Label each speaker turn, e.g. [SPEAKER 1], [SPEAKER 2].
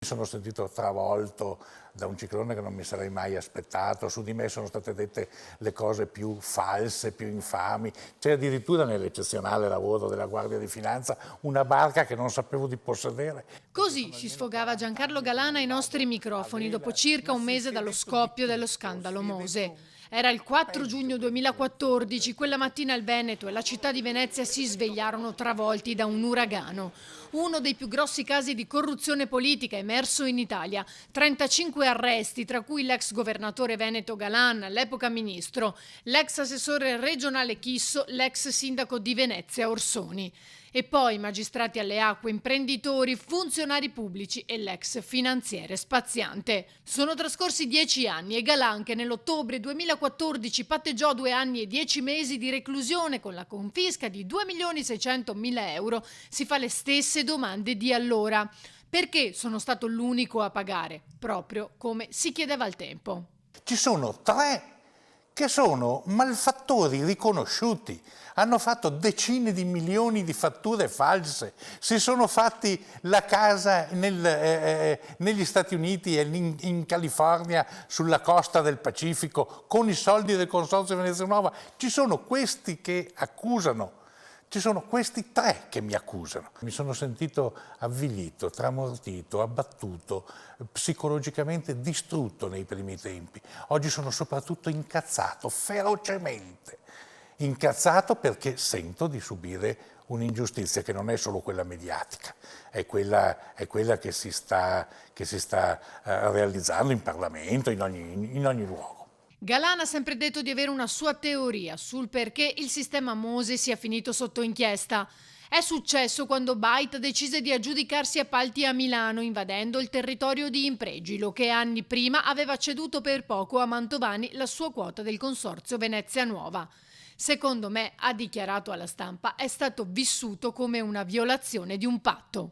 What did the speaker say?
[SPEAKER 1] Mi sono sentito travolto da un ciclone che non mi sarei mai aspettato, su di me sono state dette le cose più false, più infami, c'è addirittura nell'eccezionale lavoro della Guardia di Finanza una barca che non sapevo di possedere.
[SPEAKER 2] Così si sfogava Giancarlo Galana ai nostri microfoni dopo circa un mese dallo scoppio dello scandalo Mose. Era il 4 giugno 2014, quella mattina il Veneto e la città di Venezia si svegliarono travolti da un uragano. Uno dei più grossi casi di corruzione politica emerso in Italia. 35 arresti, tra cui l'ex governatore veneto Galan, all'epoca ministro, l'ex assessore regionale Chisso, l'ex sindaco di Venezia Orsoni. E poi magistrati alle acque, imprenditori, funzionari pubblici e l'ex finanziere spaziante. Sono trascorsi 10 anni e Galan, che nell'ottobre 2014 patteggiò 2 anni e 10 mesi di reclusione con la confisca di 2.600.000 euro, si fa le stesse domande di allora. Perché sono stato l'unico a pagare? Proprio come si chiedeva al tempo.
[SPEAKER 1] Ci sono 3 che sono malfattori riconosciuti, hanno fatto decine di milioni di fatture false, si sono fatti la casa negli Stati Uniti e in California sulla costa del Pacifico con i soldi del Consorzio Venezia Nuova. Ci sono questi che accusano. Ci sono questi 3 che mi accusano. Mi sono sentito avvilito, tramortito, abbattuto, psicologicamente distrutto nei primi tempi. Oggi sono soprattutto incazzato, ferocemente. Incazzato perché sento di subire un'ingiustizia che non è solo quella mediatica, è quella che si sta realizzando in Parlamento, in ogni luogo.
[SPEAKER 2] Galan ha sempre detto di avere una sua teoria sul perché il sistema Mose sia finito sotto inchiesta. È successo quando Bait decise di aggiudicarsi appalti a Milano, invadendo il territorio di Impregilo, che anni prima aveva ceduto per poco a Mantovani la sua quota del Consorzio Venezia Nuova. Secondo me, ha dichiarato alla stampa, è stato vissuto come una violazione di un patto.